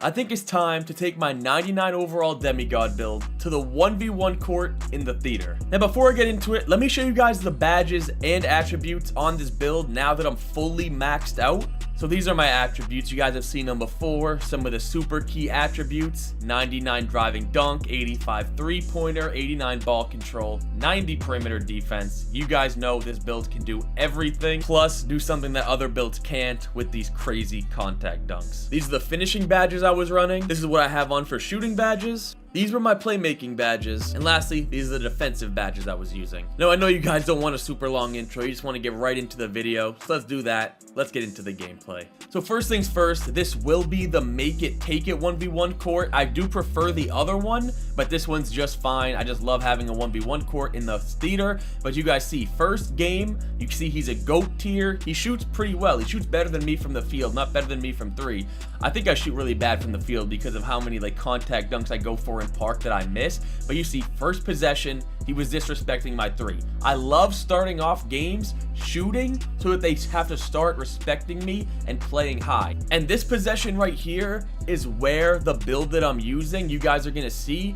I think it's time to take my 99 overall demigod build to the 1v1 court in the theater. Now before I get into it, let me show you guys the badges and attributes on this build now that I'm fully maxed out. So these are my attributes. You guys have seen them before. Some of the super key attributes: 99 driving dunk, 85 three-pointer, 89 ball control, 90 perimeter defense. You guys know this build can do everything, plus do something that other builds can't with these crazy contact dunks. These are the finishing badges I was running. This is what I have on for shooting badges. These were my playmaking badges. And lastly, these are the defensive badges I was using. Now, I know you guys don't want a super long intro. You just want to get right into the video. So let's do that. Let's get into the gameplay. So first things first, this will be the make it, take it 1v1 court. I do prefer the other one, but this one's just fine. I just love having a 1v1 court in the theater. But you guys see, first game, you can see he's a GOAT tier. He shoots pretty well. He shoots better than me from the field, not better than me from three. I think I shoot really bad from the field because of how many like contact dunks I go for in park that I miss. But you see, first possession, he was disrespecting my three. I love starting off games shooting so that they have to start respecting me and playing high. And this possession right here is where the build that I'm using, you guys are gonna see,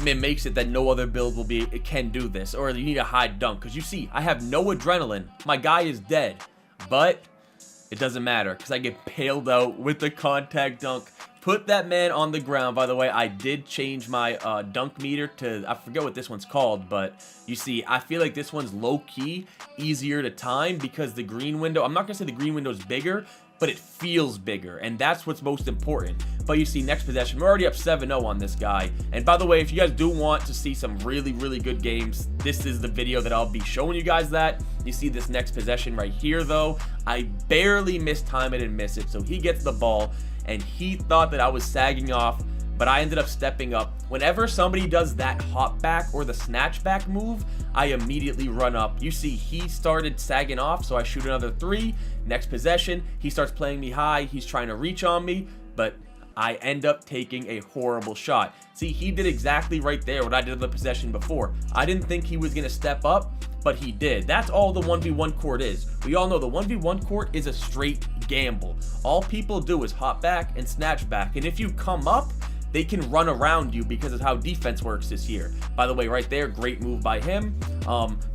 it makes it that no other build can do this, or you need a high dunk. Because you see, I have no adrenaline. My guy is dead, but it doesn't matter because I get paled out with the contact dunk. Put that man on the ground. By the way, I did change my dunk meter to, I forget what this one's called, but you see, I feel like this one's low-key easier to time because the green window, I'm not going to say the green window is bigger, but it feels bigger, and that's what's most important. But you see, next possession, we're already up 7-0 on this guy. And by the way, if you guys do want to see some really, really good games, this is the video that I'll be showing you guys that. You see this next possession right here, though. I barely mistime it and miss it, so he gets the ball, and he thought that I was sagging off, but I ended up stepping up. Whenever somebody does that hop back or the snatch back move, I immediately run up. You see, he started sagging off, so I shoot another three. Next possession, he starts playing me high. He's trying to reach on me, but I end up taking a horrible shot. See, he did exactly right there what I did in the possession before. I didn't think he was gonna step up, but he did. That's all the 1v1 court is. We all know the 1v1 court is a straight gamble. All people do is hop back and snatch back, and if you come up, they can run around you because of how defense works this year. By the way, right there, great move by him.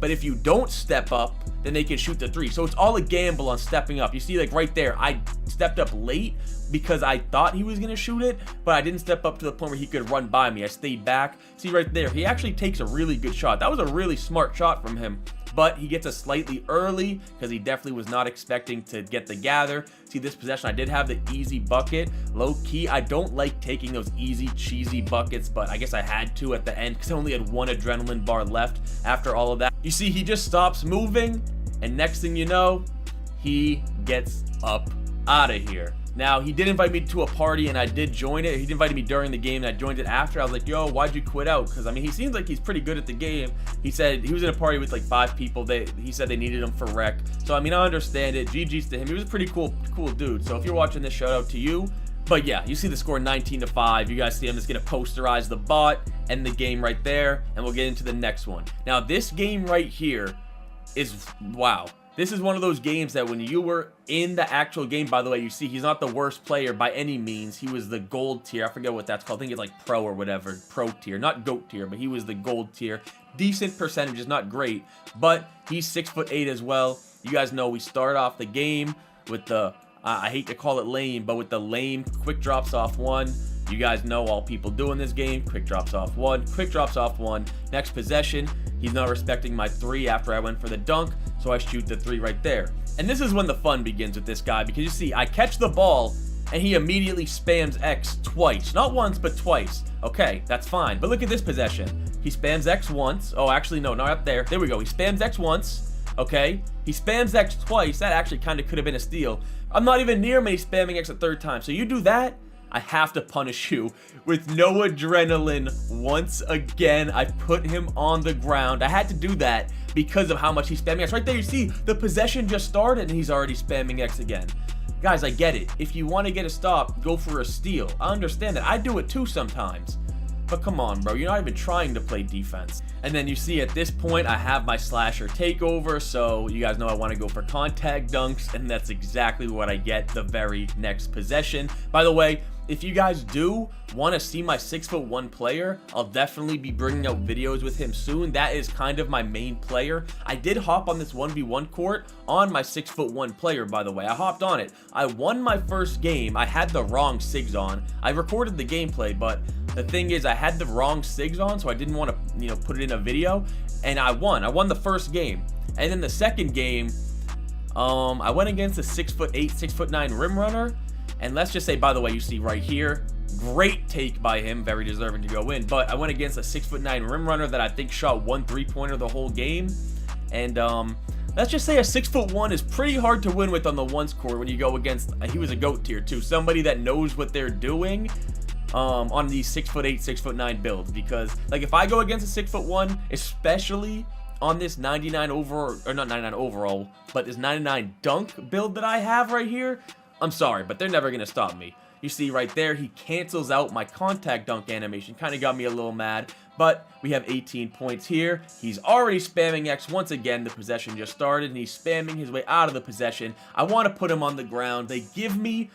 But if you don't step up, then they can shoot the three. So it's all a gamble on stepping up. You see, like right there, I stepped up late because I thought he was gonna shoot it, but I didn't step up to the point where he could run by me. I stayed back. See right there, he actually takes a really good shot. That was a really smart shot from him, but he gets a slightly early because he definitely was not expecting to get the gather. See this possession, I did have the easy bucket. Low key, I don't like taking those easy, cheesy buckets, but I guess I had to at the end because I only had one adrenaline bar left after all of that. You see, he just stops moving, and next thing you know, he gets up out of here. Now, he did invite me to a party, and I did join it. He invited me during the game, and I joined it after. I was like, yo, why'd you quit out? Because, I mean, he seems like he's pretty good at the game. He said he was in a party with, like, 5 people. He said they needed him for rec. So, I mean, I understand it. GG's to him. He was a pretty cool dude. So, if you're watching this, shout out to you. But, yeah, you see the score 19-5. You guys see I'm just going to posterize the bot, end the game right there, and we'll get into the next one. Now, this game right here is, wow. This is one of those games that when you were in the actual game, by the way, you see he's not the worst player by any means. He was the gold tier. I forget what that's called. I think it's like pro or whatever. Pro tier. Not GOAT tier, but he was the gold tier. Decent percentages, not great. But he's 6'8" as well. You guys know we start off the game with the, I hate to call it lame, but with the lame quick drops off one. You guys know all people do in this game. Quick drops off one. Quick drops off one. Next possession, he's not respecting my three after I went for the dunk. So I shoot the three right there. And this is when the fun begins with this guy, because you see, I catch the ball and he immediately spams X twice. Not once, but twice. Okay, that's fine. But look at this possession. He spams X once. Oh, actually, no, not up there. There we go. He spams X once. Okay. He spams X twice. That actually kind of could have been a steal. I'm not even near me spamming X a third time. So you do that, I have to punish you with no adrenaline once again. I put him on the ground. I had to do that because of how much he's spamming X. Right there, you see, the possession just started and he's already spamming X again. Guys, I get it. If you want to get a stop, go for a steal. I understand that. I do it too sometimes. But come on, bro. You're not even trying to play defense. And then you see at this point, I have my slasher takeover. So you guys know I want to go for contact dunks. And that's exactly what I get the very next possession. By the way, if you guys do want to see my 6'1" player, I'll definitely be bringing out videos with him soon. That is kind of my main player. I did hop on this 1v1 court on my 6'1" player, by the way. I hopped on it. I won my first game. I had the wrong SIGs on. I recorded the gameplay, but the thing is I had the wrong SIGs on, so I didn't want to, put it in a video, and I won. I won the first game. And then the second game, I went against a 6'8", 6'9" rim runner. And let's just say, by the way, you see right here, great take by him, very deserving to go in. But I went against a 6'9" rim runner that I think shot 1 3-pointer the whole game. And let's just say a 6'1" is pretty hard to win with on the ones court when you go against, he was a GOAT tier too, somebody that knows what they're doing on these 6'8", 6'9" builds. Because like if I go against a 6'1", especially on this 99 overall, or not 99 overall, but this 99 dunk build that I have right here, I'm sorry, but they're never going to stop me. You see right there, he cancels out my contact dunk animation. Kind of got me a little mad, but we have 18 points here. He's already spamming X once again. The possession just started, and he's spamming his way out of the possession. I want to put him on the ground. They give me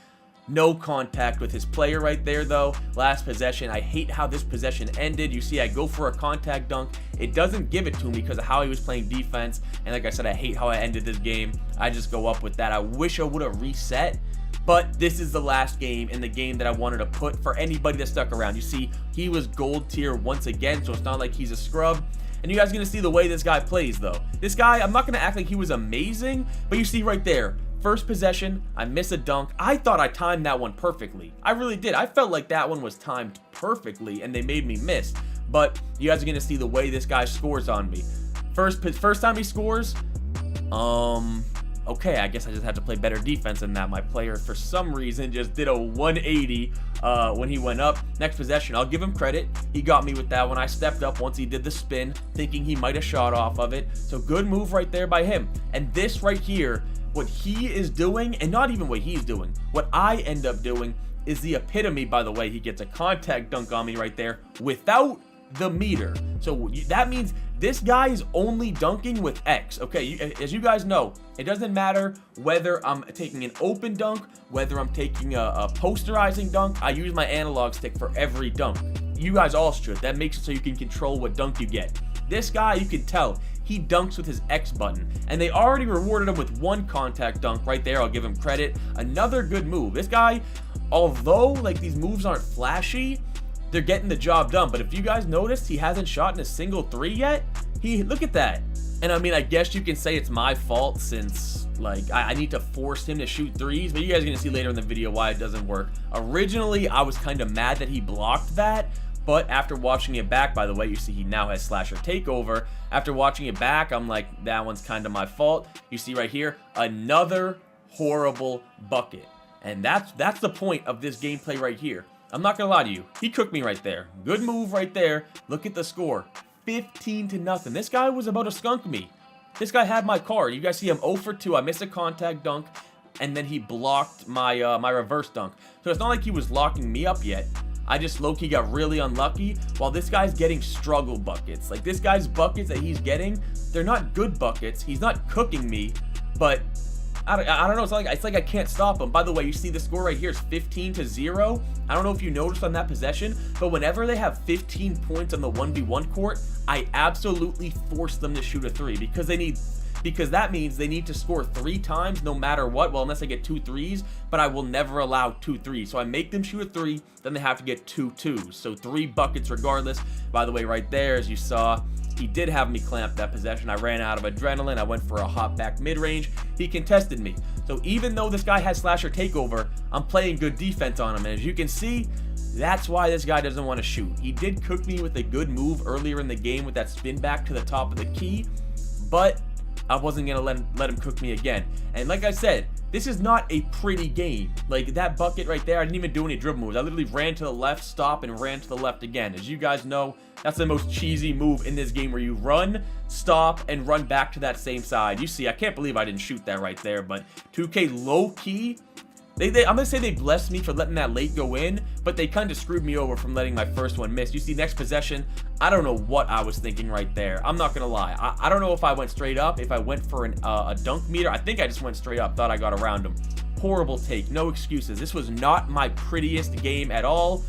no contact with his player right there, though. Last possession, I hate how this possession ended. You see, I go for a contact dunk. It doesn't give it to me because of how he was playing defense. And like I said, I hate how I ended this game. I just go up with that. I wish I would have reset. But this is the last game in the game that I wanted to put for anybody that stuck around. You see, he was gold tier once again, so it's not like he's a scrub. And you guys are going to see the way this guy plays, though. This guy, I'm not going to act like he was amazing, but you see right there, first possession, I miss a dunk. I thought I timed that one perfectly. I really did. I felt like that one was timed perfectly, and they made me miss. But you guys are going to see the way this guy scores on me. First time he scores, okay, I guess I just had to play better defense than that. My player, for some reason, just did a 180 when he went up. Next possession, I'll give him credit. He got me with that one. I stepped up once he did the spin, thinking he might have shot off of it. So good move right there by him. And this right here, what he is doing, and not even what he's doing, what I end up doing is the epitome, by the way. He gets a contact dunk on me right there without the meter. So that means this guy is only dunking with X. Okay, as you guys know, it doesn't matter whether I'm taking an open dunk, whether I'm taking a posterizing dunk. I use my analog stick for every dunk. You guys all should. That makes it so you can control what dunk you get. This guy, you can tell, he dunks with his X button, and they already rewarded him with one contact dunk right there. I'll give him credit. Another good move. This guy, although like these moves aren't flashy, they're getting the job done. But if you guys noticed, he hasn't shot in a single three yet. Look at that. And I mean, I guess you can say it's my fault since like I need to force him to shoot threes, but you guys are gonna see later in the video why it doesn't work. Originally, I was kind of mad that he blocked that, but after watching it back, by the way, you see he now has slasher takeover. After watching it back, I'm like, that one's kind of my fault. You see right here, another horrible bucket. And that's the point of this gameplay right here. I'm not gonna lie to you, he cooked me right there. Good move right there. Look at the score, 15-0. This guy was about to skunk me. This guy had my card. You guys see I'm 0 for 2. I missed a contact dunk, and then he blocked my my reverse dunk. So it's not like he was locking me up yet. I just low-key got really unlucky, while this guy's getting struggle buckets. Like, this guy's buckets that he's getting, they're not good buckets. He's not cooking me, but I don't know. It's like I can't stop him. By the way, you see the score right here is 15-0. I don't know if you noticed on that possession, but whenever they have 15 points on the 1v1 court, I absolutely force them to shoot a three because that means they need to score 3 times no matter what. Well, unless I get 2 threes, but I will never allow 2 threes. So I make them shoot a 3, then they have to get 2 twos. So 3 buckets regardless. By the way, right there, as you saw, he did have me clamp that possession. I ran out of adrenaline. I went for a hop back mid-range. He contested me. So even though this guy has slasher takeover, I'm playing good defense on him. And as you can see, that's why this guy doesn't want to shoot. He did cook me with a good move earlier in the game with that spin back to the top of the key, but I wasn't going to let him cook me again. And like I said, this is not a pretty game. Like that bucket right there, I didn't even do any dribble moves. I literally ran to the left, stop, and ran to the left again. As you guys know, that's the most cheesy move in this game, where you run, stop, and run back to that same side. You see, I can't believe I didn't shoot that right there, but 2K low-key, I'm going to say they blessed me for letting that late go in, but they kind of screwed me over from letting my first one miss. You see, next possession, I don't know what I was thinking right there. I'm not going to lie. I don't know if I went straight up, if I went for a dunk meter. I think I just went straight up, thought I got around him. Horrible take. No excuses. This was not my prettiest game at all.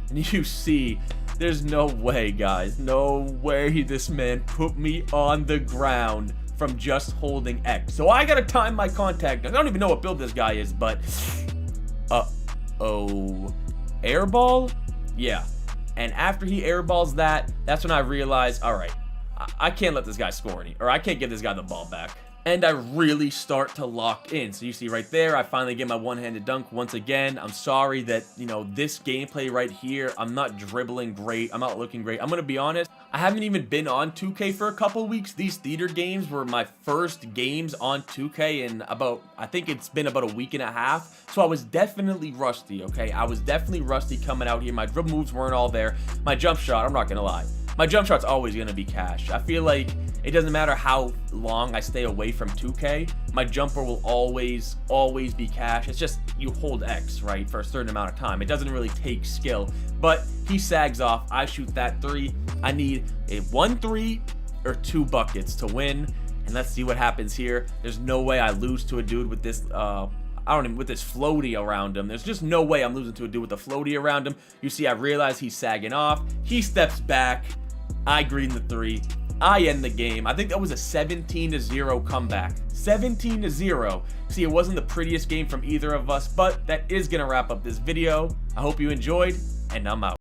And you see, there's no way, guys. No way this man put me on the ground from just holding X. So I gotta time my contact. I don't even know what build this guy is, but... Uh-oh. Airball? Yeah. And after he airballs that, that's when I realized, alright, I can't let this guy score any, or I can't give this guy the ball back. And I really start to lock in. So you see right there, I finally get my one-handed dunk once again. I'm sorry that, you know, this gameplay right here, I'm not dribbling great. I'm not looking great. I'm going to be honest, I haven't even been on 2K for a couple weeks. These theater games were my first games on 2K in about, I think it's been about a week and a half. So I was definitely rusty, okay? I was definitely rusty coming out here. My dribble moves weren't all there. My jump shot, I'm not going to lie. My jump shot's always going to be cash. I feel like it doesn't matter how long I stay away from 2K, my jumper will always be cash. It's just you hold X, right, for a certain amount of time. It doesn't really take skill, but he sags off. I shoot that 3. I need a 1-3 or 2 buckets to win, and let's see what happens here. There's no way I lose to a dude with this, with this floaty around him. There's just no way I'm losing to a dude with a floaty around him. You see, I realize he's sagging off. He steps back. I green the 3. I end the game. I think that was a 17-0 comeback. 17-0. See, it wasn't the prettiest game from either of us, but that is going to wrap up this video. I hope you enjoyed, and I'm out.